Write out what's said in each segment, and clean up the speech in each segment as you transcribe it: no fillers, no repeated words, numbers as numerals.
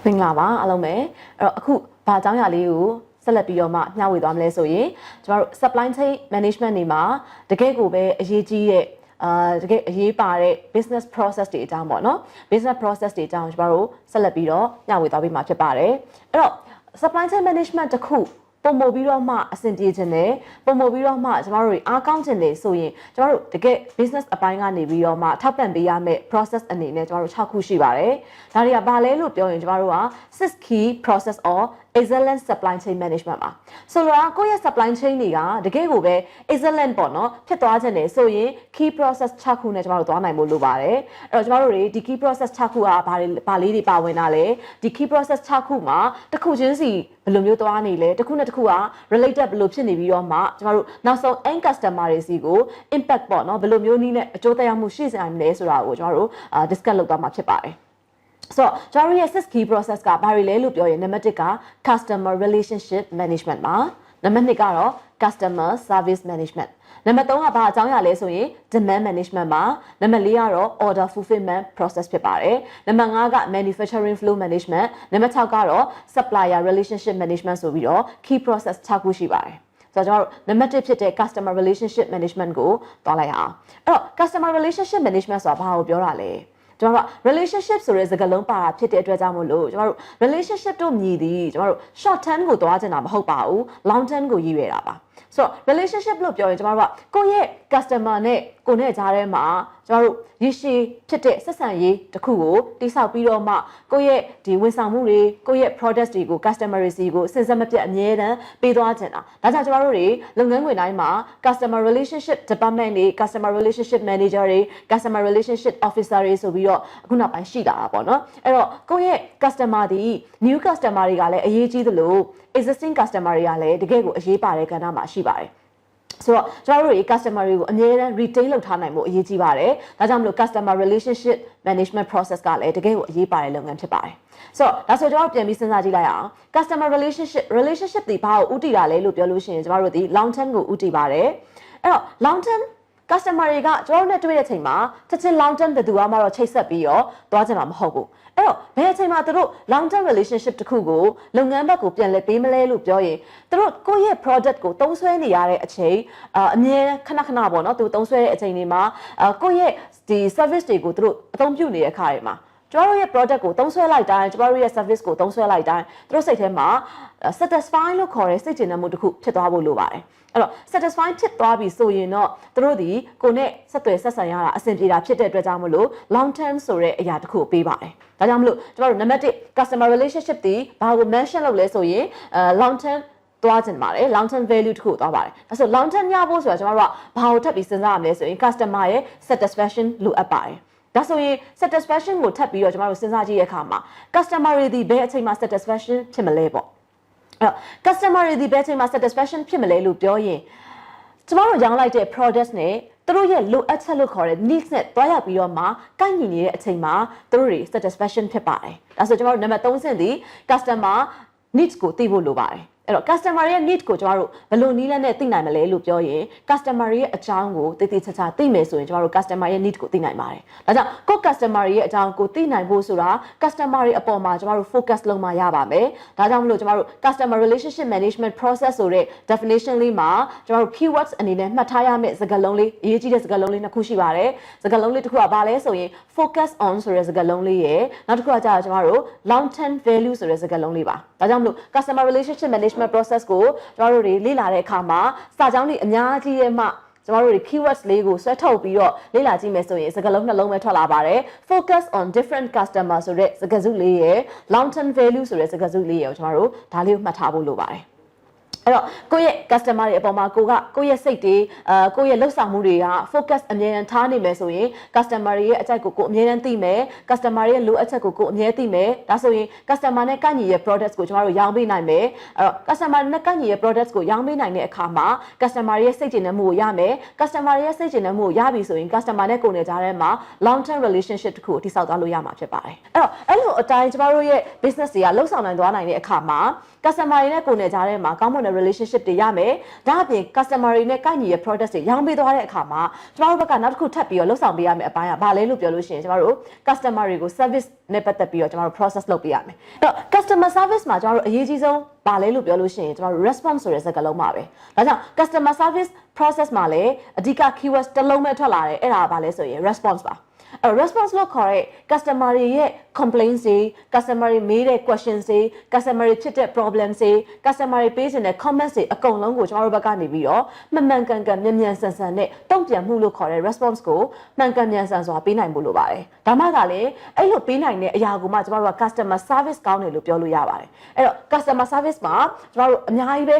မင်္ဂလာပါအားလုံးပဲအဲ့တော့အခုဘာအကြောင်းအရာလေးကိုဆက်လက်ပြီးတော့မှမျှဝေသွားမလဲဆိုရင်ကျမတို့ supply chain management တွေမှာတကယ့်ကိုပဲအရေးကြီးတဲ့တကယ်အရေးပါတဲ့ business process တွေအကြောင်းပေါ့နော် business process တွေအကြောင်းကျမတို့ဆက်လက်ပြီးတော့မျှဝေသွားပေးမှာဖြစ်ပါတယ်အဲ့တော့ supply chain management တစ်ခုပုံမပြီးတော့မှအဆင်ပြေခြင်းနဲ့ပုံမပြီးတော့မှကျမတို့တွေအားကောင်းခြင်းတွေဆိုရင်ကျမတို့တကယ် business အပိုင်းကနေပြီးတော့မှထောက်ပံ့ပေးရမယ့် process အနေနဲ့ကျမတို့6ခုရှိပါတယ်ဒါတွေကဘာလဲလို့ပြောရင်ကျမတို့က 6 key process or excellent supply chain management ပါဆိုတော့ကိုယ့်ရဲ့ supply chain တွေကတကယ်ကိုပဲ excellent ပေါ့နော်ဖြစ်သွားခြင်းနဲ့ဆိုရင် key process 6ခုနဲ့ကျမတို့သွားနိုင်ဖို့လိုပါတယ်အဲ့တော့ကျမတို့တွေဒီ key process 6ခုကဘာလေးတွေပါဝင်တာလဲဒီ key process 6ခုမှာတစ်ခုချင်းစီဘယ်လိုမျိုးသွားနေလဲတစ်ခုနဲ့တစ်ခုက related ဘယ်လိုဖြစ်နေပြီးတော့မှကျမတို့နောက်ဆုံး end customer တွေစီကို impact ပေါ့နော်ဘယ်လိုမျိုးနည်းနဲ့အကျိုးသက်ရောက်မှုရှိစေနိုင်လဲဆိုတာကိုကျမတို့ discuss လုပ်သွားမှာဖြစ်ပါတယ်ဆိုတော့ကျွန်တော်ရဲ့ 6 key process ကဘာတွေလဲလို့ပြောရင်နံပါတ်1က customer relationship management ပါနံပါတ်2ကတော့ customer service management နံပါတ်3ကဘာအကြောင်းအရာလဲဆိုရင် demand management ပါနံပါတ်4ကတော့ order fulfillment process ဖြစ်ပါတယ်နံပါတ်5က manufacturing flow management နံပါတ်6ကတော့ supplier relationship management ဆိုပြီးတော့ key process 6ခုရှိပါတယ်ဆိုတော့ကျွန်တော်တို့နံပါတ်1ဖြစ်တဲ့ customer relationship management ကိုသွားလိုက်အောင်အဲ့တော့ customer relationship management ဆိုတာဘာကိုပြောတာလဲကျွန်တော်တို့ relationship ဆိုတဲ့စကားလုံးပါတာဖြစ်တဲ့အတွက်ကြောင့်မို့လို့ကျွန်တော်တို့ relationship တို့မြည်သည်ကျွန်တော်တို့ short term ကိုသွားချင်တာမဟုတ်ပါဘူး long term ကိုရည်ရွယ်တာပါဆိုတော့ relationship လို့ပြောရင်ကျွန်တော်တို့ကကိုယ့်ရဲ့ customer နဲ့ကိုယ်နဲ့ကြားထဲမှာကျွန်တော်တို့ရရှိဖြစ်တဲ့ဆက်ဆံရေးတစ်ခုကိုတိစောက်ပြီးတော့မှကိုယ့်ရဲ့ဒီဝန်ဆောင်မှုတွေကိုယ့်ရဲ့ product တွေကို customer တွေစီကိုစဉ်ဆက်မပြတ်အမြဲတမ်းပေးသွားချင်တာဒါကြောင့်ကျွန်တော်တို့တွေလုပ်ငန်းခွင်တိုင်းမှာ customer relationship department တွေ customer relationship manager တွေ customer relationship officer တွေဆိုပြီးတော့အခုနောက်ပိုင်းရှိလာတာပေါ့နော်အဲ့တော့ကိုယ့်ရဲ့ customer ဒီ new customer တွေကလည်းအရေးကြီးသလို existing customer တွေကလည်းတကယ့်ကိုအရေးပါတဲ့ကဏ္ဍမှာရှိပါတယ်ဆိုတော့ကျွန်တော်တို့တွေ customer တွေကိုအမြဲတမ်း retain လုပ်ထားနိုင်ဖို့အရေးကြီးပါတယ်။ဒါကြောင့်မလို့ customer relationship management process ကလည်းတကယ်ကိုအရေးပါတဲ့လုပ်ငန်းဖြစ်ပါတယ်။ဆိုတော့ဒါဆိုကျွန်တော်ပြန်ပြီးစဉ်းစားကြည့်လိုက်အောင် customer relationship ဒီဘာကိုဥတည်တာလဲလို့ပြောလို့ရှိရင်ကျွန်တော်တို့ဒီ long term ကိုဥတည်ပါတယ်။အဲ့တော့ long term customer တွေကကျွန်တော်တို့နဲ့တွေ့တဲ့အချိန်မှာချက်ချင်း long term ဘယ်သူမှတော့ချိတ်ဆက်ပြီးတော့သွားကြမှာမဟုတ်ဘူး။အဲ့တော့ဘယ်အချိန်မှာသူတို့ long term relationship တခုကိုလုပ်ငန်းဘက်ကိုပြန်လဲပေးမလဲလို့ပြောရင်သူတို့ကိုယ့်ရဲ့ product ကိုသုံးစွဲနေရတဲ့အချိန်အမြဲခဏပေါ့နော်သူသုံးစွဲတဲ့အချိန်တွေမှာကိုယ့်ရဲ့ဒီ service တွေကိုသူတို့အသုံးပြုနေတဲ့အခါတွေမှာကျမတို့ရဲ့ product ကိုသုံးစွဲလိုက်တိုင်းကျမတို့ရဲ့ service ကိုသုံးစွဲလိုက်တိုင်းသူတို့စိတ်ထဲမှာ satisfy လို့ခေါ်တဲ့စိတ်ကျေနပ်မှုတစ်ခုဖြစ်သွားဖို့လိုပါတယ်အဲ့တော့ satisfy ဖြစ်သွားပြီဆိုရင်တော့သူတို့ဒီကိုနဲ့ဆက်သွယ်ဆက်ဆံရတာအဆင်ပြေတာဖြစ်တဲ့အတွက်ကြောင့်မလို့ long term ဆိုတဲ့အရာတစ်ခုကိုပေးပါတယ်ဒါကြောင့်မလို့ကျမတို့နံပါတ်1 customer relationship ဒီဘာကို mention လုပ်လဲဆိုရင်long term သွားချင်ပါတယ် long term value တစ်ခုသွားပါတယ်ဒါဆို long term ရဖို့ဆိုတာကျမတို့ကဘာကိုထပ်ပြီးစဉ်းစားရမလဲဆိုရင် customer ရဲ့ satisfaction လိုအပ်ပါတယ်ဒါဆိုရင် satisfaction ကိုထပ်ပြီးတော့ကျမတို့စဉ်းစားကြည့်ရတဲ့အခါမှာ customer တွေဒီဘယ်အချိန်မှာ satisfaction ဖြစ်မလဲပေါ့အဲ့တော့ customer တွေဒီဘယ်အချိန်မှာ satisfaction ဖြစ်မလဲလို့ပြောရင်ကျမတို့ရောင်းလိုက်တဲ့ product နဲ့သူတို့ရဲ့လိုအပ်ချက်လို့ခေါ်တဲ့ needs နဲ့တွားရောက်ပြီးတော့မှကိုက်ညီနေတဲ့အချိန်မှာသူတို့တွေ satisfaction ဖြစ်ပါတယ်ဒါဆိုကျမတို့နံပါတ်3ဆင့်ဒီ customer needs ကိုသိဖို့လိုပါတယ်အဲ့တော့ customer ရဲ့ need ကိုကျမတို့ဘယ်လိုနည်းလမ်းနဲ့သိနိုင်မလဲလို့ပြောရင် customer ရဲ့အကြောင်းကိုတည်တည်ချာချာသိမယ်ဆိုရင်ကျမတို့ customer ရဲ့ need ကိုသိနိုင်ပါတယ်။ဒါကြောင့်ကို customer ရဲ့အကြောင်းကိုသိနိုင်ဖို့ဆိုတာ customer ရဲ့အပေါ်မှာကျမတို့ focus လုပ်မှရပါမယ်။ဒါကြောင့်မလို့ကျမတို့ customer relationship management process ဆိုတဲ့ definition လေးမှာကျမတို့ keywords အနေနဲ့မှတ်ထားရမယ့်စကားလုံးလေးအရေးကြီးတဲ့စကားလုံးလေးနှစ်ခုရှိပါတယ်။စကားလုံးလေးတစ်ခုကဘာလဲဆိုရင် focus on ဆိုတဲ့စကားလုံးလေးရယ်နောက်တစ်ခုကကျတော့ကျမတို့ long term value ဆိုတဲ့စကားလုံးလေးပါ။ဒါကြောင့်မလို့ customer relationship management process ကိုကျွန်တော်တို့တွေလေ့လာတဲ့အခါမှာစာကြောင်းတွေအများကြီးရဲ့မှကျွန်တော်တို့တွေ keywords လေးကိုဆွဲထုတ်ပြီးတော့လေ့လာကြည့်မယ်ဆိုရင်စကားလုံးနှလုံးပဲထွက်လာပါတယ် focus on different customer ဆိုတဲ့စကားစုလေးရယ် long term value ဆိုတဲ့စကားစုလေးရယ်ကိုကျွန်တော်တို့ဒါလေးကိုမှတ်ထားဖို့လိုပါတယ်အဲ့တော့ကိုယ့်ရဲ့ customer တွေအပေါ်မှာကိုယ့်ရဲ့စိတ်တွေကိုယ့်ရဲ့လှုပ်ဆောင်မှုတွေက focus အမြဲတမ်းထားနေမယ်ဆိုရင် customer တွေရဲ့အကြိုက်ကိုအမြဲတမ်းသိမယ် customer ရဲ့လိုအပ်ချက်ကိုအမြဲသိမယ်ဒါဆိုရင် customer နဲ့ကိုက်ညီရဲ့ products ကိုကျွန်တော်တို့ရောင်းပေးနိုင်မယ်အဲ့တော့ customer နဲ့ကိုက်ညီရဲ့ products ကိုရောင်းပေးနိုင်တဲ့အခါမှာ customer ရဲ့စိတ်ကျေနပ်မှုကိုရမယ် customer ရဲ့စိတ်ကျေနပ်မှုကိုရပြီဆိုရင် customer နဲ့ကိုယ်နဲ့ကြားထဲမှာ long term relationship တခုကိုတည်ဆောက်သွားလို့ရမှာဖြစ်ပါတယ်အဲ့လိုအတိုင်းကျွန်တော်တို့ရဲ့ business တွေကလှုပ်ဆောင်နိုင်သွားနိုင်တဲ့အခါမှာ customer တွေနဲ့ကိုယ်နဲ့ကြားထဲမှာကောင်းမွန်တဲ့ relationship တွေရမယ်ဒါအပြင် customer တွေနဲ့ကိုက်ညီရဲ့ product တွေရောင်းပေးသွားတဲ့အခါမှာကျမတို့ဘက်ကနောက်တစ်ခုထပ်ပြီးတော့လှုပ်ဆောင်ပေးရမယ်အပိုင်းကဘာလဲလို့ပြောလို့ရှိရင်ကျမတို့ customer တွေကို service နဲ့ပတ်သက်ပြီးတော့ကျမတို့ process လုပ်ပေးရမယ်အဲ့တော့ customer service မှာကျမတို့အရေးကြီးဆုံးဘာလဲလို့ပြောလို့ရှိရင်ကျမတို့ response ဆိုတဲ့စကားလုံးပါပဲဒါကြောင့် customer service process မှာလည်းအဓိက keywords တစ်လုံးပဲထွက်လာတယ်အဲ့ဒါကဘာလဲဆိုရင် response ပါresponse လို့ခေါ်တဲ့ customer တွေရဲ့ complaints တွေ customer တွေမေးတဲ့ questions တွေ customer တွေဖြစ်တဲ့ problems တွေ customer တွေပေးတဲ့ comments တွေအကုန်လုံးကိုကျွန်တော်တို့ဘက်ကနေပြီးတော့မှန်မှန်ကန်ကန်မြန်မြန်ဆန်ဆန်နဲ့တုံ့ပြန်မှုလို့ခေါ်တဲ့ response ကိုမှန်ကန်မြန်ဆန်စွာပေးနိုင်ဖို့လိုပါတယ်ဒါမှကလည်းအဲ့လိုပေးနိုင်တဲ့အရာကိုမှကျွန်တော်တို့က customer service ကောင်းတယ်လို့ပြောလို့ရပါတယ်အဲ့တော့ customer service မှာကျွန်တော်တို့အများကြီးပ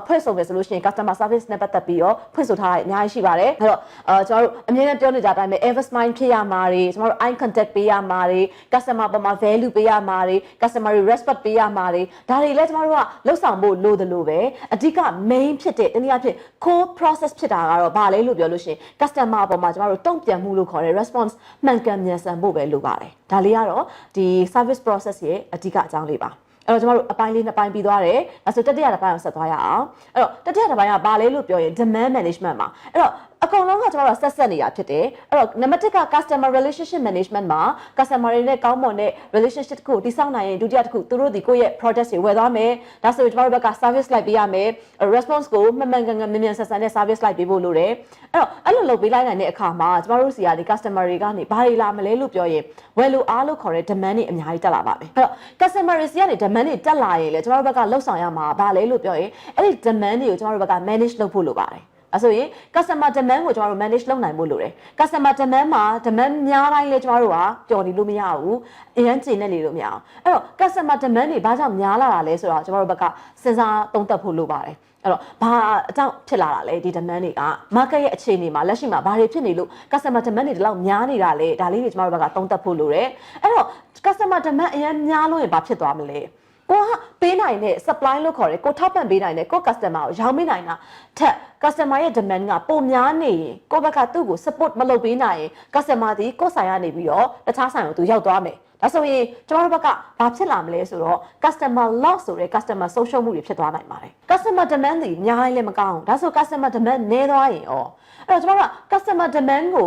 ဲဖွင့်ဆိုမယ်ဆိုလို့ရှိရင် customer service နဲ့ပတ်သက်ပြီးတော့ဖွင့်ဆိုထားတာအများကြီးရှိပါတယ်အဲ့တော့ကျွန်တော်တို့အမြဲတမ်းပြောနေကြတဲ့အတိုင်းပဲ ever smile ဖြစ်ရမှာတွေကျွန်တော်တို့ eye contact ပေးရမှာတွေ customer ပေါ်မှာ value ပေးရမှာတွေ customer တွေ respect ပေးရမှာတွေဒါတွေလည်းကျွန်တော်တို့ကလှုပ်ဆောင်ဖို့လိုတယ်လို့ပဲအဓိက main ဖြစ်တဲ့တနည်းအားဖြင့် core process ဖြစ်တာကတော့ဘာလဲလို့ပြောလို့ရှိရင် customer ပေါ်မှာကျွန်တော်တို့တုံ့ပြန်မှုလို့ခေါ်တဲ့ response မှန်ကန်မြန်ဆန်ဖို့ပဲလိုပါတယ်ဒါလေးကတော့ဒီ service process ရဲ့အဓိကအကြောင်းလေးပါအဲ့တော့ကျွန်တော်တို့အပိုင်းလေးနှစ်ပိုင်းပြီးသွားတယ်။ဒါဆိုတတိယတစ်ပိုင်းအောင်ဆက်သွားရအောင်။အဲ့တော့တတိယတစ်ပိုင်းကဘာလဲလို့ပြောရင် demand management မှာအဲ့တော့အကုန်လုံးကကျွန်တော်တို့ဆက်နေတာဖြစ်တယ်။အဲ့တော့နံပါတ်1က customer relationship management မှာ customer တွေနဲ့ကောင်းမွန်တဲ့ relationship တစ်ခုကိုတည်ဆောက်နိုင်ရင်ဒုတိယတစ်ခုသူတို့ဒီကိုယ့်ရဲ့ product တွေဝယ်သွားမယ်။ဒါဆိုရင်ကျွန်တော်တို့ဘက်က service လိုက်ပေးရမယ်။ response ကိုမှန်မှန်ကန်ကန်မြန်မြန်ဆန်ဆန်နဲ့ service လိုက်ပေးဖို့လိုတယ်။အဲ့တော့အဲ့လိုလုပ်ပေးလိုက်နိုင်တဲ့အခါမှာကျွန်တော်တို့စီကဒီ customer တွေကနေဘာတွေလာမလဲလို့ပြောရင်ဝယ်လို့အားလို့ခေါ်တဲ့ demand တွေအများကြီးတက်လာပါမယ်။အဲ့တော့ customer တွေစီကနေ demand တွေတက်လာရင်လေကျွန်တော်တို့ဘက်ကလှုပ်ဆောင်ရမှာဘာလဲလို့ပြောရင်အဲ့ဒီ demand တွေကိုကျွန်တော်တို့ဘက်က manage လုပ်ဖို့လိုပါတယ်။အဲ့ဆိုရင် customer demand ကိုကျွန်တော်တို့ manage လုပ်နိုင်ဖို့လိုတယ်။ customer demand မှာ demand များတိုင်းလေကျွန်တော်တို့ကပျော်နေလို့မရဘူး။အရင်ကျင်နေလို့မရအောင်။အဲ့တော့ customer demand တွေဘာကြောင့်များလာတာလဲဆိုတော့ကျွန်တော်တို့ဘက်ကစဉ်းစားသုံးသပ်ဖို့လိုပါတယ်။အဲ့တော့ဘာအကြောင်းဖြစ်လာတာလဲဒီ demand တွေက market ရဲ့အခြေအနေမှာလက်ရှိမှာဘာတွေဖြစ်နေလို့ customer demand တွေဒီလောက်များနေတာလဲဒါလေးတွေကျွန်တော်တို့ဘက်ကသုံးသပ်ဖို့လိုတယ်။အဲ့တော့ customer demand အရင်များလို့ရင်ဘာဖြစ်သွားမလဲ။ကိုကပေးနိုင်တဲ့ supply လို့ခေါ်တယ်ကိုထောက်ပံ့ပေးနိုင်တဲ့ကို customer ကိုရောင်းပေးနိုင်တာထက် customer ရဲ့ demand ကပိုများနေရင်ကိုဘက်ကသူ့ကို support မလုပ်ပေးနိုင်ရင် customer ဒီကိုဆိုင်ရနေပြီးတော့တခြားဆိုင်ကိုသူရောက်သွားမယ်ဒါဆိုရင်ကျွန်တော်တို့ဘက်ကဘာဖြစ်လာမလဲဆိုတော့ customer loss ဆိုတဲ့ customer ဆုံးရှုံးမှုတွေဖြစ်သွားနိုင်ပါတယ် customer demand တွေအများကြီးလည်းမကောင်းဘူးဒါဆို customer demand နည်းသွားရင်ရောအဲ့တော့ကျွန်တော်တို့က customer demand ကိ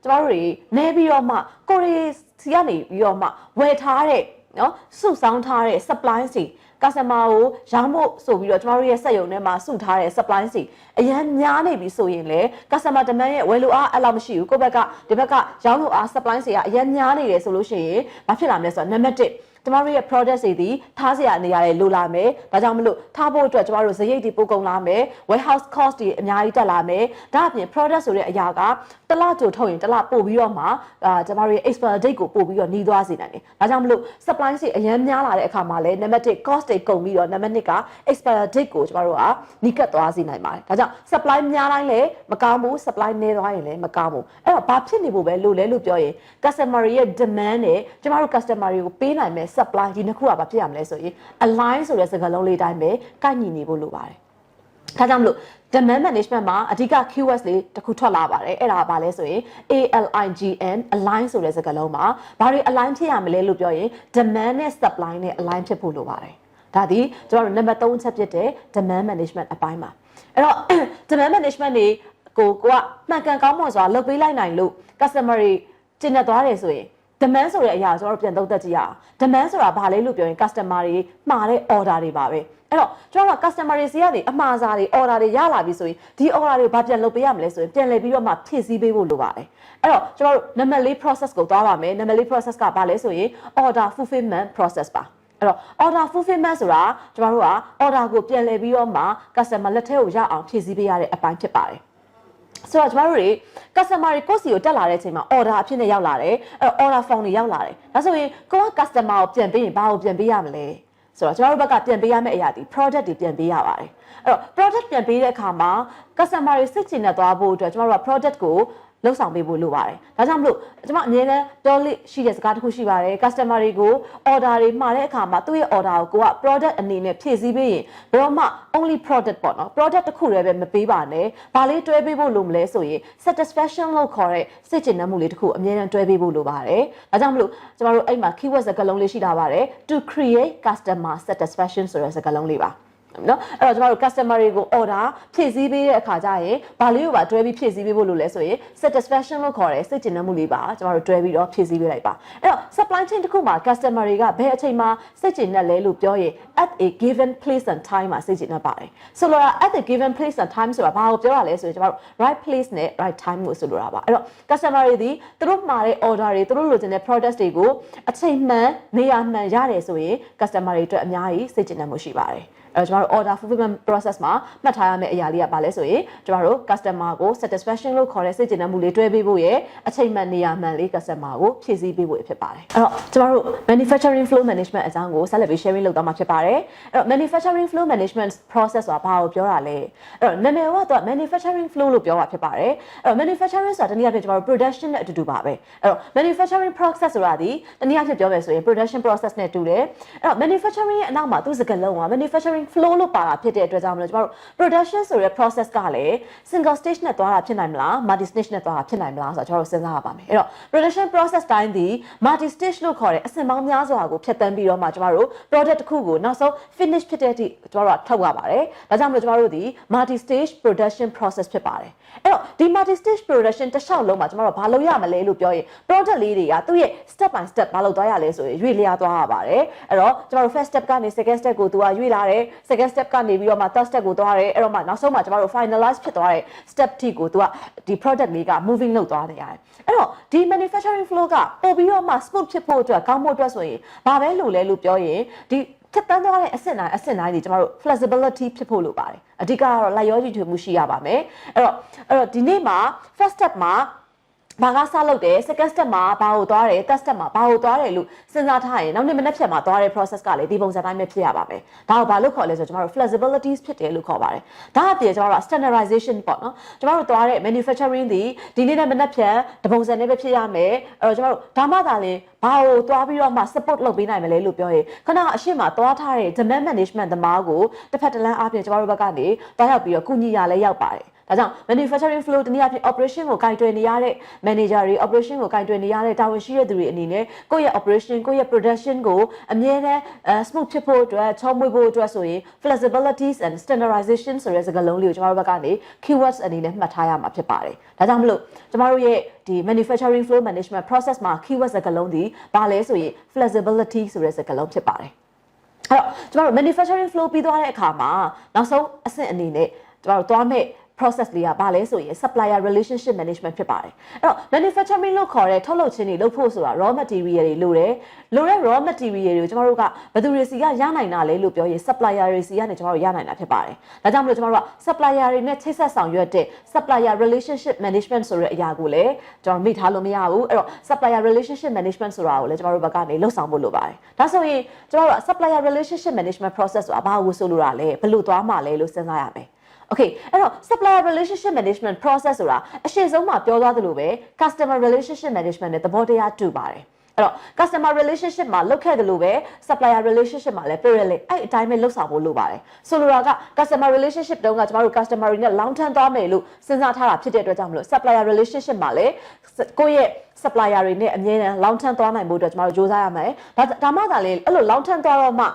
ုကျွန်တော်တို့တွေနည်းပြီးတော့မှကိုရီစီကနေပြီးတော့မှဝယ်ထားတဲ့နော်စုဆောင်းထားတဲ့ supply တွေ customer ကိုရောင်းဖို့ဆိုပြီးတော့ကျွန်တော်တို့ရဲ့စက်ရုံထဲမှာစုထားတဲ့ supply တွေအရင်များနေပြီဆိုရင်လေ customer demand ရဲ့ဝယ်လိုအားအဲ့လောက်မရှိဘူးကိုယ့်ဘက်ကဒီဘက်ကရောင်းလိုအား supply တွေကအရင်များနေတယ်ဆိုလို့ရှိရင်ဘာဖြစ်လာမလဲဆိုတော့ number 1ကျမတို့ရဲ့ product တွေဒီထားစရာနေရာတွေလိုလာမယ်။ဒါကြောင့်မလို့ထားဖို့အတွက်ကျမတို့စရိတ်တွေပိုကုန်လာမယ်။ warehouse cost တွေအများကြီးတက်လာမယ်။ဒါအပြင် product ဆိုတဲ့အရာကတစ်လကြိုထုတ်ရင်တစ်လပို့ပြီးတော့မှကျမတို့ရဲ့ expire date ကိုပို့ပြီးတော့နှီးသွားစေနိုင်တယ်။ဒါကြောင့်မလို့ supply တွေအရင်များလာတဲ့အခါမှာလည်း number 1 cost တွေကုန်ပြီးတော့ number 2က expire date ကိုကျမတို့ကနှီးကပ်သွားစေနိုင်ပါတယ်။ဒါကြောင့် supply များတိုင်းလည်းမကောင်းဘူး supply နည်းသွားရင်လည်းမကောင်းဘူး။အဲ့တော့ဘာဖြစ်နေဖို့ပဲလိုလဲလို့ပြောရင် customer ရဲ့ demand နဲ့ကျမတို့ customer တွေကိုပေးနိုင်မယ်supply ဒီနှစ်ခုကဘာဖြစ်ရမလဲဆိုရင် align ဆိုတဲ့စကားလုံးလေးတိုင်းပဲကိုက်ညီနေဖို့လိုပါတယ်။ဒါကြောင့်မလို့ demand management မှာအဓိက keywords လေးတစ်ခုထွက်လာပါတယ်။အဲ့ဒါကဘာလဲဆိုရင် ALIGN align ဆိုတဲ့စကားလုံးမှာဘာတွေ align ဖြစ်ရမလဲလို့ပြောရင် demand နဲ့ supply နဲ့ align ဖြစ်ဖို့လိုပါတယ်။ဒါဒီကျွန်တော်တို့ number 3ချက်ဖြစ်တဲ့ demand management အပိုင်းမှာအဲ့တော့ demand management တွေကိုကမှန်ကန်ကောင်းမွန်စွာလုပ်ပေးလိုက်နိုင်လို့ customer တွေကျင့်တတ်သွားတယ်ဆိုရင်demand ဆိုတဲ့အရာကျွန်တော်တို့ပြန်သုံးသပ်ကြည့်ရအောင် demand ဆိုတာဘာလဲလို့ပြောရင် customer တွေမှာတဲ့ order တွေပါပဲအဲ့တော့ကျွန်တော်က customer တွေစီကနေအမှားစာတွေ order တွေရလာပြီဆိုရင်ဒီ order တွေကိုဘာပြန်လုပ်ပေးရမလဲဆိုရင်ပြန်လည်ပြီးတော့မှဖြည့်ဆည်းပေးဖို့လိုပါတယ်အဲ့တော့ကျွန်တော်တို့ number 4 process ကိုသွားပါမယ် number 4 process ကဘာလဲဆိုရင် order fulfillment process ပါအဲ့တော့ order fulfillment ဆိုတာကျွန်တော်တို့က order ကိုပြန်လည်ပြီးတော့မှ customer လက်ထဲကိုရအောင်ဖြည့်ဆည်းပေးရတဲ့အပိုင်းဖြစ်ပါတယ်ဆိုတော့ကျမတို့တွေ customer တွေကိုယ့်စီကိုတက်လာတဲ့အချိန်မှာ order အဖြစ်နဲ့ရောက်လာတယ်အဲ့တော့ order form တွေရောက်လာတယ်ဒါဆိုရင်ကိုက customer ကိုပြန်ပေးရင်ဘာကိုပြန်ပေးရမလဲဆိုတော့ကျမတို့ဘက်ကပြန်ပေးရမယ့်အရာဒီ product တွေပြန်ပေးရပါတယ်အဲ့တော့ product ပြန်ပေးတဲ့အခါမှာ customer တွေစိတ်ချနဲ့သွားဖို့အတွက်ကျမတို့က product ကိုလှုပ်ဆောင်ပေးဖို့လိုပါတယ်။ဒါကြောင့်မလို့ကျွန်မအမြဲတမ်းပြောလို့ရှိတဲ့စကားတစ်ခုရှိပါတယ်။ customer တွေကို order တွေမှာတဲ့အခါမှာသူ့ရဲ့ order ကိုက product အနေနဲ့ဖြည့်ဆည်းပေးရင်ဘယ်တော့မှ only product ပေါ့နော် product တစ်ခုတည်းပဲမပေးပါနဲ့။ဘာလေးတွဲပေးဖို့လိုမလဲဆိုရင် satisfaction လို့ခေါ်တဲ့စိတ်ကျဉ်နှံမှုလေးတစ်ခုအမြဲတမ်းတွဲပေးဖို့လိုပါတယ်။ဒါကြောင့်မလို့ကျွန်တော်တို့အဲ့မှာ keyword စကားလုံးလေးရှိတာပါတယ် to create customer satisfaction ဆိုတဲ့စကားလုံးလေးပါ။ နော်အဲ့တော့ကျွန်တော်တို့ customer တွေကို order ဖြည့်ဆည်းပေးတဲ့အခါကျရင်ဘာလေးကိုပါတွဲပြီးဖြည့်ဆည်းပေးဖို့လို့လဲဆိုရင် satisfaction လို့ခေါ်တယ်စိတ်ကျဉ်နှံ့မှုလေးပါကျွန်တော်တို့တွဲပြီးတော့ဖြည့်ဆည်းပေးလိုက်ပါအဲ့တော့ supply chain တစ်ခုမှာ customer တွေကဘယ်အချိန်မှာစိတ်ကျဉ်နှံ့လဲလို့ပြောရင် at a given place and time မှာစိတ်ကျဉ်နှံ့ပါတယ်ဆိုတော့ at a given place and time ဆိုတာဘာကိုပြောတာလဲဆိုရင်ကျွန်တော်တို့ right place နဲ့ right time ကိုဆိုလိုတာပါအဲ့တော့ customer တွေဒီသူတို့မှာတဲ့ order တွေသူတို့လိုချင်တဲ့ products တွေကိုအချိန်မှန်နေရာမှန်ရတယ်ဆိုရင် customer တွေအတွက်အများကြီးစိတ်ကျဉ်နှံ့မှုရှိပါတယ်အဲ့တော့ကျွန်တော်တို့ order fulfillment process မှာမှတ်ထားရမယ့်အရာလေးကဘာလဲဆိုရင်ကျွန်တော်တို့ customer ကို satisfaction လို့ခေါ်တဲ့စိတ်ကျဉ်နှံ့မှုလေးတွဲပေးဖို့ရဲ့အချိန်မှန်နေရာမှန်လေး customer ကိုဖြည့်ဆည်းပေးဖို့ဖြစ်ပါတယ်အဲ့တော့ကျွန်တော်တို့ manufacturing flow management အကြောင်းကိုဆက်လက်ပြီး sharing လုပ်သွားမှာဖြစ်ပါတယ်အဲ့တော့ manufacturing flow management process ဆိုတာဘာကိုပြောတာလဲအဲ့တော့နာမည်ကတော့ manufacturing flow လို့ပြောတာဖြစ်ပါတယ်အဲ့တော့ manufacturing ဆိုတာတနည်းအားဖြင့်ကျွန်တော်တို့ production နဲ့အတူတူပါပဲအဲ့တော့ manufacturing process ဆိုတာဒီတနည်းအားဖြင့်ပြောမယ်ဆိုရင် production process နဲ့တူတယ်အဲ့တော့ manufacturing ရဲ့အနောက်မှာသူ့စကားလုံးက manufacturing flow လို့ပါတာဖြစ်တဲ့အတွက်ကြောင့်မလို့ကျွန်တော်တို့ production ဆိုတဲ့ process ကလည်း single stage နဲ့သွားတာဖြစ်နိုင်မလား multi stage နဲ့သွားတာဖြစ်နိုင်မလားဆိုတော့ကျွန်တော်တို့စဉ်းစားရပါမယ်အဲ့တော့ production process တိုင်းဒီ multi stage လို့ခေါ်တဲ့အဆင့်ပေါင်းများစွာကိုဖြတ်သန်းပြီးတော့မှကျွန်တော်တို့ product တစ်ခုကိုနောက်ဆုံး finish ဖြစ်တဲ့အထိကျွန်တော်တို့ထုတ်ရပါတယ်ဒါကြောင့်မလို့ကျွန်တော်တို့ဒီ multi stage production process ဖြစ်ပါတယ်အဲ့တော့ဒီ multi stage production တစ်လျှောက်လုံးမှာကျွန်တော်တို့ဘာလုပ်ရမလဲလို့ပြောရင် product လေးတွေကသူ့ရဲ့ step by step ဘာလုပ်သွားရလဲဆိုရင်ရွေ့လျားသွားရပါတယ်အဲ့တော့ကျွန်တော်တို့ first step ကနေ second step ကိုသူကရွေ့လာတယ် second step ကနေပြီးတော့မှ third step ကိုသွားတယ်အဲ့တော့မှနောက်ဆုံးမှကျွန်တော်တို့ finalize ဖြစ်သွားတဲ့ step ထိကိုသူကဒီ product လေးက moving လုပ်သွားတယ်ရတယ်အဲ့တော့ဒီ manufacturing flow ကပို့ပြီးတော့မှ smooth ဖြစ်ဖို့အတွက်ကောင်းဖို့အတွက်ဆိုရင်ဘာပဲလုပ်လဲလို့ပြောရင်ဒီဖြတ်တန်းသွားတဲ့အဆင့်တိုင်းဒီကျွန်တော်တို့ flexibility ဖြစ်ဖို့လိုပါတယ်အဓိကကတော့လိုက်ရောညီထွေမှုရှိရပါမယ်အဲ့တော့ဒီနေ့မှာ first step မှာဘာကစလုပ်တယ် second step မှာဘာကိုသွားတယ် third step မှာဘာကိုသွားတယ်လို့စဉ်းစားထားရင်နောက်နေ့မနေ့ဖြတ်မှာသွားတဲ့ process ကလည်းဒီပုံစံတိုင်းပဲဖြစ်ရပါမယ်ဒါကိုဘာလို့ခေါ်လဲဆိုတော့ကျွန်တော်တို့ flexibilities ဖြစ်တယ်လို့ခေါ်ပါတယ်ဒါအပြင်ကျွန်တော်တို့ standardization ပေါ့နော်ကျွန်တော်တို့သွားတဲ့ manufacturing ဒီနေ့နဲ့မနေ့ဖြတ်တပုံစံနဲ့ပဲဖြစ်ရမယ်အဲ့တော့ကျွန်တော်တို့ဒါမှသာလေဘာကိုသွားပြီးတော့မှ support လုပ်ပေးနိုင်မလဲလို့ပြောရင်ခဏအရှိမသွားထားတဲ့ demand management သမားကိုတစ်ဖက်တစ်လမ်းအပြင်ကျွန်တော်တို့ဘက်ကနေတွားရောက်ပြီးတော့ကုညီရလဲရောက်ပါတယ်ဒါကြောင့် manufacturing flow တနည်းအားဖြင့် operation ကိုကိုင်တွယ်နေရတဲ့ manager တွေ operation ကိုကိုင်တွယ်နေရတဲ့တာဝန်ရှိတဲ့သူတွေအနေနဲ့ကိုယ့်ရဲ့ operation ကိုယ့်ရဲ့ production ကိုအမြဲတမ်း smooth ဖြစ်ဖို့အတွက်ချောမွေ့ဖို့အတွက်ဆိုရင် flexibilities and standardization ဆိုတဲ့စကားလုံးလေးကိုကျွန်တော်တို့ဘက်ကနေ keywords အနေနဲ့မှတ်ထားရမှာဖြစ်ပါတယ်ဒါကြောင့်မလို့ကျွန်တော်တို့ရဲ့ဒီ manufacturing flow management process မှာ keyword စကားလုံးဒီဘာလဲဆိုရင် flexibility ဆိုတဲ့စကားလုံးဖြစ်ပါတယ်အဲ့တော့ကျွန်တော်တို့ manufacturing flow ပြီးသွားတဲ့အခါမှာနောက်ဆုံးအဆင့်အနေနဲ့ကျွန်တော်တို့သွားမယ့်process လေးကဘာလဲဆိုရင် supplier relationship management ဖြစ်ပါတယ်အဲ့တော့ manufacturing လို့ခေါ်တဲ့ထုတ်လုပ်ခြင်းတွေလုပ်ဖို့ဆိုတာ raw material တွေလိုတဲ့ raw material တွေကိုကျွန်တော်တို့ကဘယ်သူတွေစီကရနိုင်တာလဲလို့ပြောရင် supplier တွေစီကနေကျွန်တော်တို့ရနိုင်တာဖြစ်ပါတယ်ဒါကြောင့်မလို့ကျွန်တော်တို့က supplier တွေနဲ့ချိတ်ဆက်ဆောင်ရွက်တဲ့ supplier relationship management ဆိုတဲ့အရာကိုလည်းကျွန်တော်မိထားလို့မရဘူးအဲ့တော့ supplier relationship management ဆိုတာကိုလည်းကျွန်တော်တို့ဘက်ကနေလှုပ်ဆောင်ဖို့လိုပါတယ်ဒါဆိုရင်ကျွန်တော်တို့က supplier relationship management process ဆိုတာဘာကိုဆိုလိုတာလဲဘယ်လိုသွားမှာလဲလို့စဉ်းစားရမယ်Okay အဲ့တော့ supplier relationship management process ဆိုတာအရှေ့ဆုံးမှာပြောသွားသလိုပဲ customer relationship management နဲ့သဘောတရားတူပါတယ်အဲ့တော့ customer relationship မှာလုပ်ခဲ့တယ်လို့ပဲ supplier relationship မှာလည်း parallel အဲ့အတိုင်းပဲလုပ်ဆောင်ဖို့လိုပါတယ်ဆိုလိုတာက customer relationship တုန်းကကျွန်တော်တို့ customer တွေနဲ့ long term သွားမယ်လို့စဉ်းစားထားတာဖြစ်တဲ့အတွက်ကြောင့်မလို့ supplier relationship မှာလည်းကိုယ့်ရဲ့ supplier တွေနဲ့အမြဲတမ်း long term သွားနိုင်ဖို့အတွက်ကျွန်တော်တို့စူးစမ်းရမယ်ဒါမှသာလေအဲ့လို long term သွားတော့မှ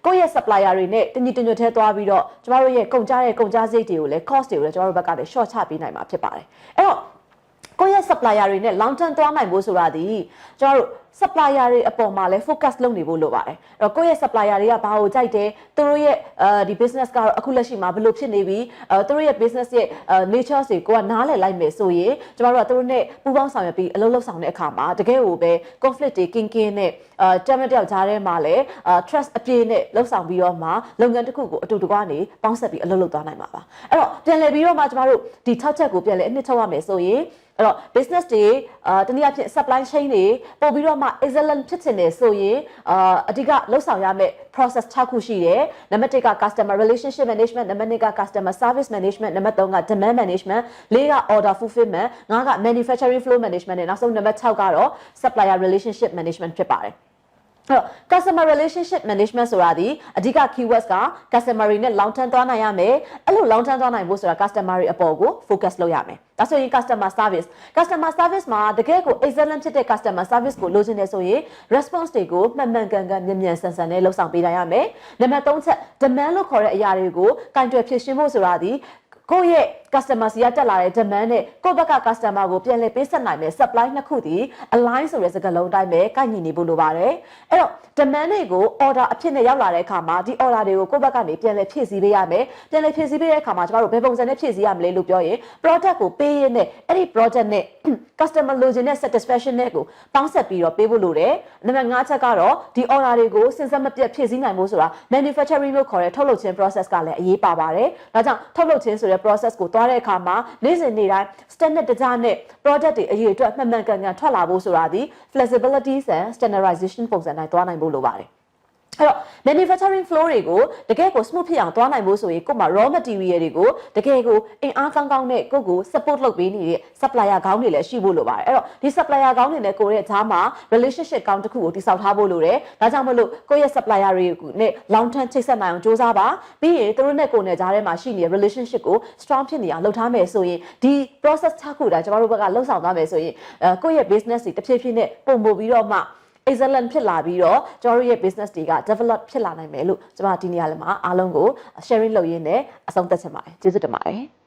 ကိုယ့်ရဲ့ supplier တွေနဲ့တညီတညွတ်ထဲသွားပြီးတော့ကျမတို့ရဲ့ကုန်ကြတဲ့ကုန်ကြစရိတ်တွေကိုလည်း cost တွေကိုလည်းကျမတို့ဘက်ကလည်း short ချပေးနိုင်မှာဖြစ်ပါတယ်အဲ့တော့ကိုယ့်ရဲ့ supplier တွေနဲ့ long term သွားနိုင်ဖို့ဆိုတာဒီကျမတို့ supplier တွေအပေါ်မှာလည်း focus လုပ်နေဖို့လိုပါတယ်အဲ့တော့ကိုယ့်ရဲ့ supplier တွေကဘာကိုကြိုက်တယ်သူတို့ရဲ့ဒီ business ကတော့အခုလက်ရှိမှာဘယ်လိုဖြစ်နေပြီသူတို့ရဲ့ business ရဲ့ nature တွေကိုကနားလည်လိုက်မယ်ဆိုရင်ကျမတို့ကသူတို့နဲ့ပူးပေါင်းဆောင်ရွက်ပြီးအလုပ်လုပ်ဆောင်တဲ့အခါမှာတကယ်ကိုပဲ conflict တွေ ကင်းနဲ့တမန်တယောက်ကြားထဲမှာလည်း trust အပြည့်နဲ့လုပ်ဆောင်ပြီးတော့မှလုပ်ငန်းတစ်ခုကိုအတူတကွနေပေါင်းဆက်ပြီးအလုပ်လုပ်သွားနိုင်မှာပါအဲ့တော့ပြန်လည်ပြီးတော့မှကျမတို့ဒီ6ချက်ကိုပြန်လည်အနှစ်ထုတ်ရမယ်ဆိုရင်အဲ့တော့ business တွေတနည်းအားဖြင့် supply chain တွေပို့ပြီးတော့မှ excellent ဖြစ်ချင်တယ်ဆိုရင်အဓိကလှုပ်ဆောင်ရမယ့် process 6ခုရှိတယ်နံပါတ်1က customer relationship management နံပါတ်2က customer service management နံပါတ်3က demand management 4က order fulfillment 5က manufacturing flow management နဲ့နောက်ဆုံးနံပါတ်6ကတော့ supplier relationship management ဖြစ်ပါတယ် customer relationship management ဆိုတာဒီအဓိက keywords က customer တွေနဲ့ long term သွားနိုင်ရမယ်အဲ့လို long term သွားနိုင်ဖို့ဆိုတာ customer တွေအပေါ်ကို focus လုပ်ရမယ်ဒါဆိုရင် customer service မှာတကယ်ကို excellent ဖြစ်တဲ့ customer service ကိုလိုချင်နေဆိုရင် response တွေကိုမှန်မှန်ကန်ကန်မြန်ဆန်ဆန်နဲ့လုပ်ဆောင်ပေးနိုင်ရမယ်နံပါတ်3ချက် demand လို့ခေါ်တဲ့အရာတွေကိုကင်တွယ်ဖြည့်ရှင်းဖို့ဆိုတာဒီကိုယ့်ရဲ့ customer စီကတက်လာတဲ့ demand နဲ့ကိုယ့်ဘက်က customer ကိုပြန်လည်ပေးဆက်နိုင်မယ် supply နှစ်ခုဒီ align ဆိုတဲ့စကားလုံးအတိုင်းပဲကိုက်ညီနေဖို့လိုပါတယ်အဲ့တော့ demand တွေကို order အဖြစ်နဲ့ရောက်လာတဲ့အခါမှာဒီ order တွေကိုကိုယ့်ဘက်ကနေပြန်လည်ဖြည့်ဆည်းပေးရမယ်ပြန်လည်ဖြည့်ဆည်းပေးတဲ့အခါမှာကျမတို့ဘယ်ပုံစံနဲ့ဖြည့်ဆည်းရမလဲလို့ပြောရင် product ကိုပေးရင်းနဲ့အဲ့ဒီ project နဲ့ customer လိုချင်တဲ့ satisfaction နဲ့ကိုပေါင်းဆက်ပြီးတော့ပေးဖို့လိုတယ်နံပါတ်5ချက်ကတော့ဒီ order တွေကိုစဉ်ဆက်မပြတ်ဖြည့်ဆည်းနိုင်ဖို့ဆိုတာ manufacturing လို့ခေါ်တဲ့ထုတ်လုပ်ခြင်း process ကလည်းအရေးပါပါတယ်ဒါကြောင့်ထုတ်လုပ်ခြင်းဆိုတဲ့ process ကိုသွားတဲ့အခါမှာနေ့စဉ်နေ့တိုင်း standard တကြနဲ့ product တွေအရေးအတွက်မှန်မှန်ကန်ကန်ထွက်လာဖို့ဆိုတာဒီ flexibility and standardization ပုံစံတိုင်းသွားနိုင်ဖို့လိုပါတယ်အဲ့တော့ manufacturing flow တွေကိုတကယ်ကို smooth ဖြစ်အောင်သွားနိုင်ဖို့ဆိုရင်ကို့မှာ raw material တွေကိုတကယ်ကိုအင်အားကောင်းကောင်းနဲ့ကိုကို support လုပ်ပေးနေတဲ့ supplier ကောင်းတွေလည်းရှိဖို့လိုပါတယ်အဲ့တော့ဒီ supplier ကောင်းတွေနဲ့ကိုရဲ့ဂျားမှာ relationship ကောင်းတစ်ခုကိုတည်ဆောက်ထားဖို့လိုတယ်ဒါကြောင့်မလို့ကိုရဲ့ supplier တွေနဲ့ long term ချိတ်ဆက်နိုင်အောင်စူးစမ်းပါပြီးရင်သူတို့နဲ့ကိုနဲ့ဂျားထဲမှာရှိနေတဲ့ relationship ကို strong ဖြစ်နေအောင်လုပ်ထားမယ်ဆိုရင်ဒီ process တစ်ခုတိုင်းကျွန်တော်တို့ဘက်ကလှုပ်ဆောင်သွားမယ်ဆိုရင်ကိုရဲ့ business တွေတစ်ဖြည်းဖြည်းနဲ့ပုံပို့ပြီးတော့မှexcellent ဖြစ်လာပြီးတော့ကျွန်တော်တို့ရဲ့ business တွေက develop ဖြစ်လာနိုင်မယ်လို့ကျွန်မဒီနေ့ကလည်းအားလုံးကို sharing လုပ်ရင်းနဲ့အဆုံးသတ်ချင်ပါတယ်ကျေးဇူးတင်ပါတယ်